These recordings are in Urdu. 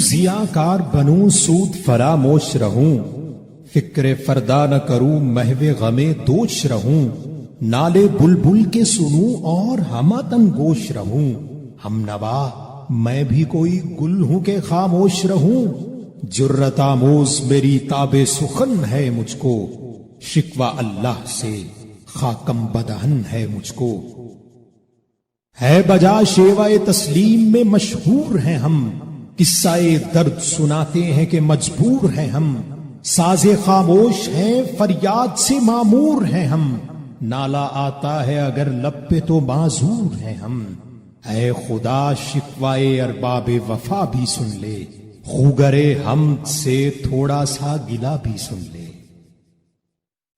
ضیاء کار بنوں سود فراموش رہوں، فکر فردا نہ کروں محو غم دوش رہوں، نالے بلبل کے سنوں اور ہماتن گوش رہوں، ہم نوا میں بھی کوئی گل ہوں کہ خاموش رہوں، جرت آموز میری تاب سخن ہے مجھ کو، شکوہ اللہ سے خاکم بدہن ہے مجھ کو، ہے بجا شیوائے تسلیم میں مشہور ہیں ہم، قصہ درد سناتے ہیں کہ مجبور ہیں ہم، ساز خاموش ہیں فریاد سے معمور ہیں ہم، نالا آتا ہے اگر لب پہ تو معذور ہیں ہم، اے خدا شکوائے ارباب وفا بھی سن لے، خوگرے حمد سے تھوڑا سا گلا بھی سن لے،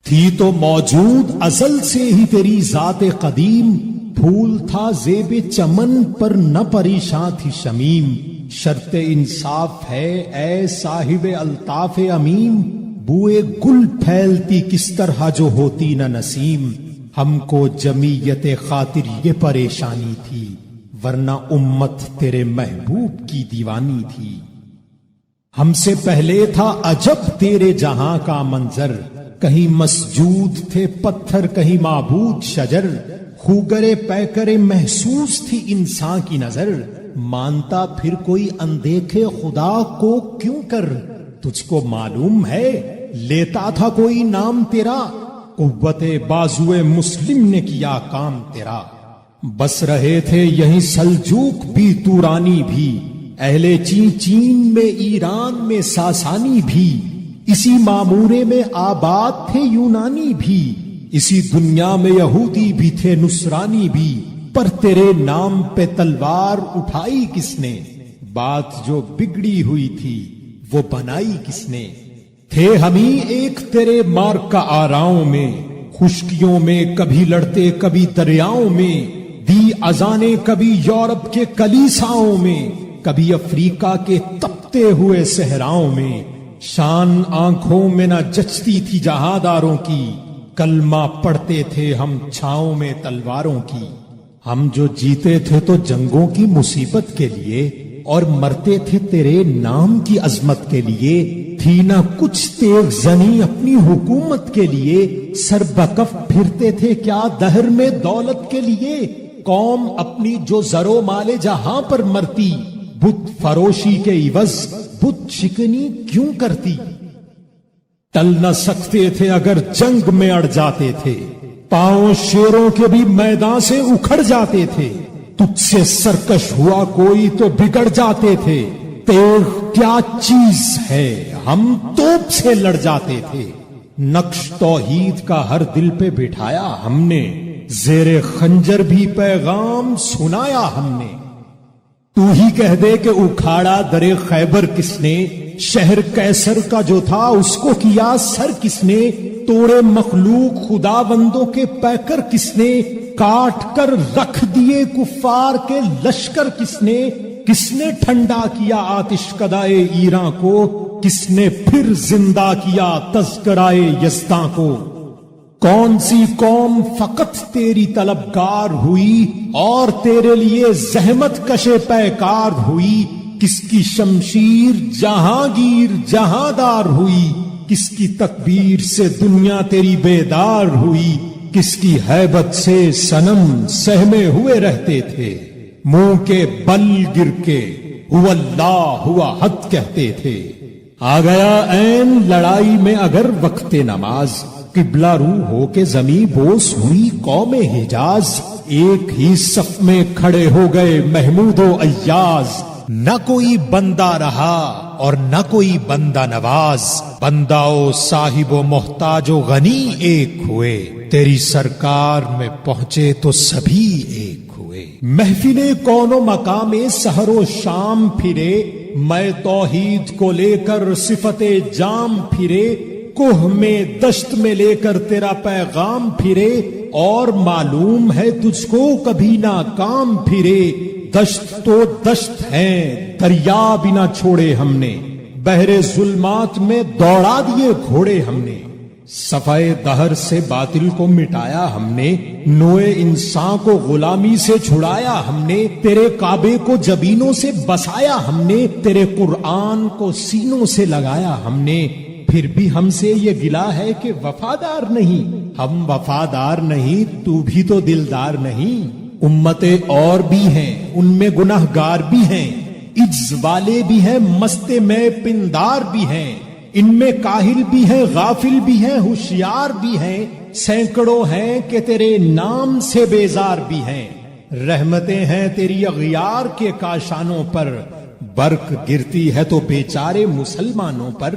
تھی تو موجود ازل سے ہی تیری ذات قدیم، پھول تھا زیب چمن پر نہ پریشان تھی شمیم، شرط انصاف ہے اے صاحب الطاف امیم، بوئے گل پھیلتی کس طرح جو ہوتی نہ نسیم، ہم کو جمیت خاطر یہ پریشانی تھی، ورنہ امت تیرے محبوب کی دیوانی تھی، ہم سے پہلے تھا عجب تیرے جہاں کا منظر، کہیں مسجود تھے پتھر کہیں معبود شجر، خوگرے پیکرے محسوس تھی انسان کی نظر، مانتا پھر کوئی اندیکھے خدا کو کیوں کر، تجھ کو معلوم ہے لیتا تھا کوئی نام تیرا، قوت بازوئے مسلم نے کیا کام تیرا، بس رہے تھے یہیں سلجوق بھی تورانی بھی، اہل چین میں ایران میں ساسانی بھی، اسی معمورے میں آباد تھے یونانی بھی، اسی دنیا میں یہودی بھی تھے نصرانی بھی، پر تیرے نام پہ تلوار اٹھائی کس نے، بات جو بگڑی ہوئی تھی وہ بنائی کس نے، تھے ہمیں ایک تیرے مار کا آراؤں میں، خشکیوں میں کبھی لڑتے کبھی دریاؤں میں، دی اذانیں کبھی یورپ کے کلیساؤں میں، کبھی افریقہ کے تپتے ہوئے صحراؤں میں، شان آنکھوں میں نہ جچتی تھی جہاداروں کی، کلمہ پڑھتے تھے ہم چھاؤں میں تلواروں کی، ہم جو جیتے تھے تو جنگوں کی مصیبت کے لیے، اور مرتے تھے تیرے نام کی عظمت کے لیے، تھی نہ کچھ تیغ زنی اپنی حکومت کے لیے، سر بکف پھرتے تھے کیا دہر میں دولت کے لیے، قوم اپنی جو زر و مال جہاں پر مرتی، بت فروشی کے عوض بت شکنی کیوں کرتی، ٹل نہ سکتے تھے اگر جنگ میں اڑ جاتے تھے، پاؤں شیروں کے بھی میدان سے اکھڑ جاتے تھے، تجھ سے سرکش ہوا کوئی تو بگڑ جاتے تھے، تیغ کیا چیز ہے ہم توپ سے لڑ جاتے تھے، نقش توحید کا ہر دل پہ بٹھایا ہم نے، زیر خنجر بھی پیغام سنایا ہم نے، تو ہی کہہ دے کہ اکھاڑا در خیبر کس نے، شہر کیسر کا جو تھا اس کو کیا سر کس نے، توڑے مخلوق خدا بندوں کے پیکر کس نے، کاٹ کر رکھ دیے کفار کے لشکر کس نے ٹھنڈا کیا آتش کدائے ایران کو، کس نے پھر زندہ کیا تذکرائے یزداں کو، کون سی قوم فقط تیری طلبگار ہوئی اور تیرے لیے زحمت کشے پیکار ہوئی، کس کی شمشیر جہانگیر جہاندار ہوئی، کس کی تکبیر سے دنیا تیری بیدار ہوئی، کس کی ہیبت سے صنم سہمے ہوئے رہتے تھے، منہ کے بل گر کے ہوا اللہ ہوا حد کہتے تھے، آ گیا عین لڑائی میں اگر وقت نماز، قبلہ رو ہو کے زمیں بوس ہوئی قوم حجاز، ایک ہی صف میں کھڑے ہو گئے محمود و ایاز، نہ کوئی بندہ رہا اور نہ کوئی بندہ نواز، بندہ و صاحب و محتاج و غنی ایک ہوئے، تیری سرکار میں پہنچے تو سبھی ایک ہوئے، محفل کون و مقام سحر و شام پھرے، میں توحید کو لے کر صفت جام پھرے، کوہ میں دشت میں لے کر تیرا پیغام پھرے، اور معلوم ہے تجھ کو کبھی نہ کام پھرے، دشت تو دشت ہیں دریا بھی نہ چھوڑے ہم نے، بحر ظلمات میں دوڑا دیے گھوڑے ہم نے، صفائے دہر سے باطل کو مٹایا ہم نے، نوع انسان کو غلامی سے چھڑایا ہم نے، تیرے کعبے کو جبینوں سے بسایا ہم نے، تیرے قرآن کو سینوں سے لگایا ہم نے، پھر بھی ہم سے یہ گلہ ہے کہ وفادار نہیں۔ ہم وفادار نہیں تو بھی تو دلدار نہیں۔ امتیں اور بھی ہیں، ان میں گناہگار بھی ہیں، عجز والے بھی ہیں، مست میں پندار بھی ہیں، ان میں کاہل بھی ہیں، غافل بھی ہیں، ہوشیار بھی ہیں، سینکڑوں ہیں کہ تیرے نام سے بیزار بھی ہیں۔ رحمتیں ہیں تیری اغیار کے کاشانوں پر، برق گرتی ہے تو بیچارے مسلمانوں پر۔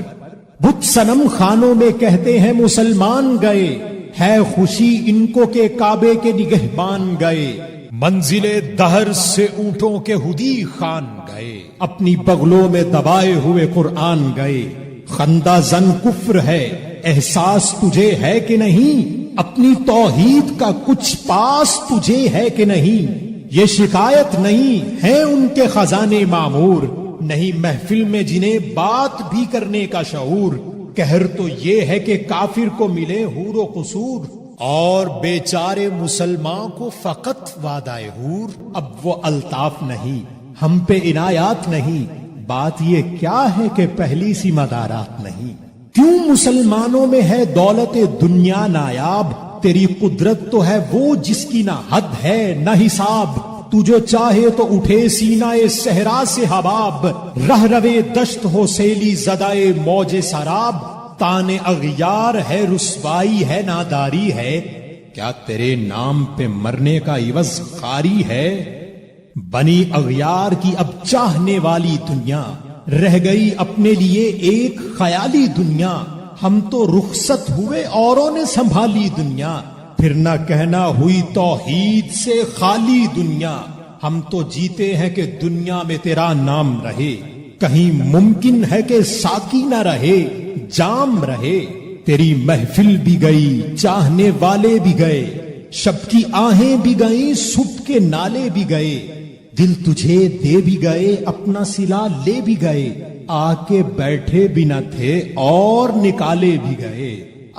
بت صنم خانوں میں کہتے ہیں مسلمان گئے، ہے خوشی ان کو کہ کعبے کے نگہبان گئے۔ منزل دہر سے اونٹوں کے ہدی خان گئے، اپنی بغلوں میں دبائے ہوئے قرآن گئے۔ خندہ زن کفر ہے، احساس تجھے ہے کہ نہیں؟ اپنی توحید کا کچھ پاس تجھے ہے کہ نہیں؟ یہ شکایت نہیں ہے ان کے خزانے معمور، نہیں محفل میں جنہیں بات بھی کرنے کا شعور۔ قہر تو یہ ہے کہ کافر کو ملے حور و قصور، اور بیچارے مسلمان کو فقط وعدہ حور۔ اب وہ الطاف نہیں، ہم پہ عنایات نہیں، بات یہ کیا ہے کہ پہلی سی مدارات نہیں۔ کیوں مسلمانوں میں ہے دولت دنیا نایاب؟ تیری قدرت تو ہے وہ جس کی نہ حد ہے نہ حساب۔ تو جو چاہے تو اٹھے سینہ صحرا سے حباب، رہ روے دشت ہو سیلی زدائے موج سراب۔ تان اغیار ہے رسوائی ہے ناداری ہے، کیا تیرے نام پہ مرنے کا عوض خاری ہے؟ بنی اغیار کی اب چاہنے والی دنیا، رہ گئی اپنے لیے ایک خیالی دنیا۔ ہم تو رخصت ہوئے اوروں نے سنبھالی دنیا، پھر نہ کہنا ہوئی توحید سے خالی دنیا۔ ہم تو جیتے ہیں کہ دنیا میں تیرا نام رہے، کہیں ممکن ہے کہ ساقی نہ رہے جام رہے۔ تیری محفل بھی گئی، چاہنے والے بھی گئے، شب کی آہیں بھی گئیں، صبح کے نالے بھی گئے۔ دل تجھے دے بھی گئے، اپنا صلہ لے بھی گئے، آ کے بیٹھے بھی نہ تھے اور نکالے بھی گئے۔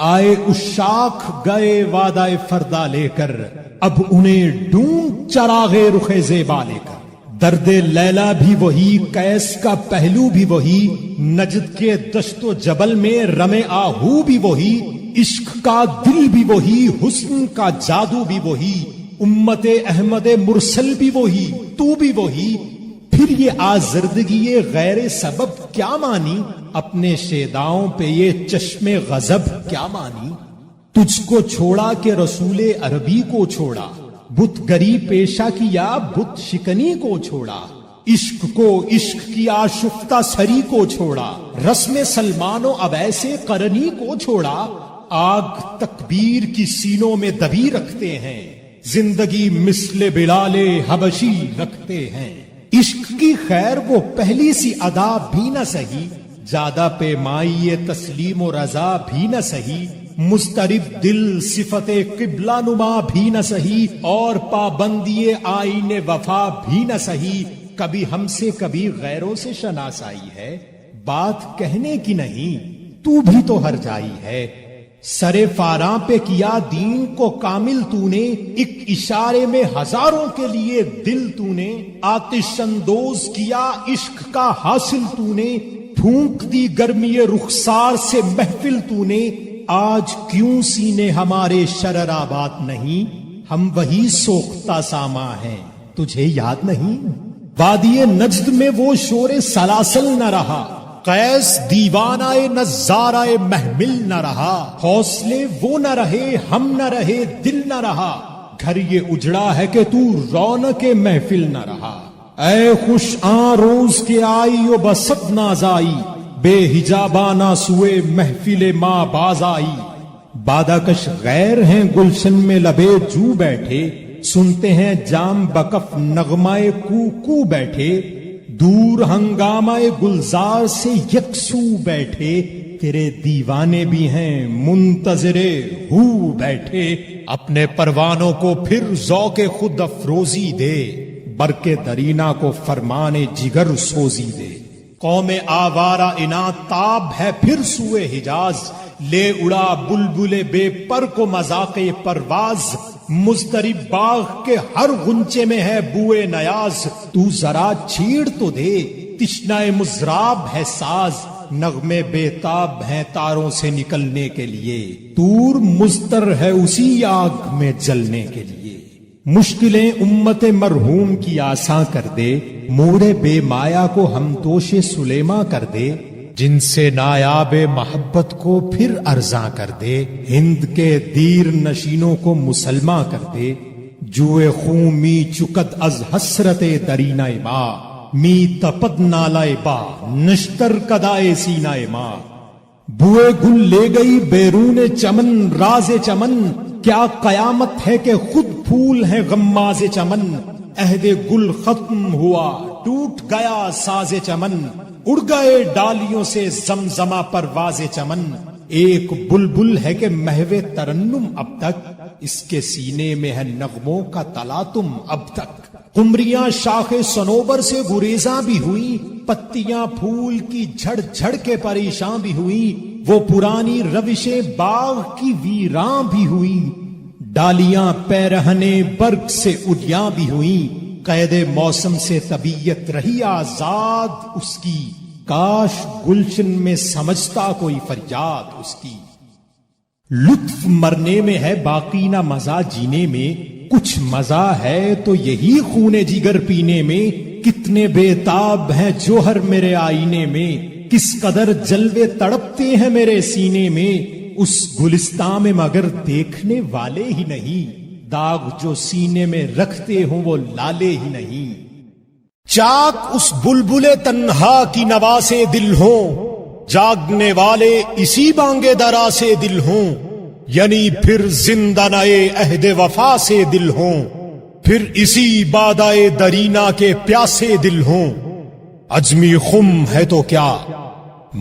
آئے اشاک گئے وعدہ فردا لے کر، اب انہیں ڈھونڈ چراغے رخ زیبا لے کر۔ درد لیلا بھی وہی، قیس کا پہلو بھی وہی، نجد کے دشت و جبل میں رمے آہو بھی وہی، عشق کا دل بھی وہی، حسن کا جادو بھی وہی، امت احمد مرسل بھی وہی، تو بھی وہی۔ پھر یہ آزردگی غیر سبب کیا مانی؟ اپنے شیداؤں پہ یہ چشم غضب کیا مانی؟ تجھ کو چھوڑا کہ رسول عربی کو چھوڑا، بت گری پیشہ کیا بت شکنی کو چھوڑا، عشق کو عشق کی آشفتہ سری کو چھوڑا، رسم سلمان و اویس قرنی کو چھوڑا۔ آگ تکبیر کی سینوں میں دبی رکھتے ہیں، زندگی مثل بلال حبشی رکھتے ہیں۔ عشق کی خیر وہ پہلی سی ادا بھی نہ سہی، زیادہ پیمائی تسلیم و رضا بھی نہ سہی، مضطرب دل صفت قبلہ نما بھی نہ سہی، اور پابندی آئین وفا بھی نہ سہی۔ کبھی ہم سے کبھی غیروں سے شناسائی ہے، بات کہنے کی نہیں، تو بھی تو ہر جائی ہے۔ سرے فاراں پہ کیا دین کو کامل تو نے، ایک اشارے میں ہزاروں کے لیے دل تو نے، آتش اندوز کیا عشق کا حاصل تو نے، پھونک دی گرمی رخسار سے محفل تو نے۔ آج کیوں سینے ہمارے شرر آباد نہیں؟ ہم وہی سوختہ ساما ہیں، تجھے یاد نہیں؟ وادی نجد میں وہ شور سلاسل نہ رہا، قیس دیوانہ نظارہ محمل نہ رہا، حوصلے وہ نہ رہے، ہم نہ رہے، دل نہ رہا، گھر یہ اجڑا ہے کہ تو رونق محفل نہ رہا۔ اے خوش آن روز کے آئی و بسد ناز آئی، بے حجابانہ سوئے محفل ماں باز آئی۔ باداکش غیر ہیں گلشن میں لبے جو بیٹھے، سنتے ہیں جام بکف نغمائے کو کو بیٹھے، دور ہنگامہ گلزار سے یکسو بیٹھے، تیرے دیوانے بھی ہیں منتظرے ہو بیٹھے۔ اپنے پروانوں کو پھر ذوق خود افروزی دے، برق درینا کو فرمان جگر سوزی دے۔ قوم آوارہ انات تاب ہے پھر سوئے حجاز، لے اڑا بلبل بے پر کو مذاق پرواز، مضطرب باغ کے ہر غنچے میں ہے بوئے نیاز، تو ذرا چھیڑ تو دے تشنہ مضراب ہے ساز، نغمے بےتاب ہیں تاروں سے نکلنے کے لیے، طور مضطر ہے اسی آگ میں جلنے کے لیے، مشکلیں امت مرحوم کی آساں کر دے، موڑے بے مایا کو ہم توش سلیما کر دے، جن سے نایاب محبت کو پھر ارزاں کر دے، ہند کے دیر نشینوں کو مسلماں کر دے، جوئے خون می چکد از حسرت درینہ ما، می تپد نالائے با نشتر کدائے سینہ ما، بوئے گل لے گئی بیرون چمن راز چمن، کیا قیامت ہے کہ خود پھول ہیں غماز چمن، عہد گل ختم ہوا ٹوٹ گیا ساز چمن، اڑ گئے ڈالیوں سے زمزمہ پرواز چمن، ایک بلبل ہے کہ محو ترنم اب تک، اس کے سینے میں ہے نغموں کا تلاطم اب تک، قمریاں شاخ صنوبر سے گریزاں بھی ہوئی، پتیاں پھول کی جھڑ جھڑ کے پریشاں بھی ہوئی، وہ پرانی روشیں باغ کی ویراں بھی ہوئی، ڈالیاں پیرہنے برگ سے اڈیاں بھی ہوئیں، قید موسم سے طبیعت رہی آزاد اس کی، کاش گلشن میں سمجھتا کوئی فریاد اس کی، لطف مرنے میں ہے باقی نہ مزہ جینے میں، کچھ مزہ ہے تو یہی خون جگر پینے میں، کتنے بےتاب ہیں جوہر میرے آئینے میں، کس قدر جلوے تڑپتے ہیں میرے سینے میں، اس گلستان میں مگر دیکھنے والے ہی نہیں، داغ جو سینے میں رکھتے ہوں وہ لالے ہی نہیں، چاک اس بلبل تنہا کی نوا سے دل ہوں، جاگنے والے اسی بانگے درا سے دل ہوں، یعنی پھر زندہ نئے عہد وفا سے دل ہوں، پھر اسی بادائے درینا کے پیاسے دل ہوں، عجمی خم ہے تو کیا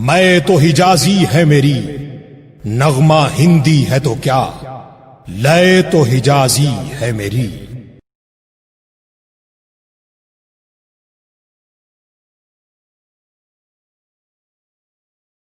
میں تو حجازی ہے میری، نغمہ ہندی ہے تو کیا لے تو حجازی ہے میری۔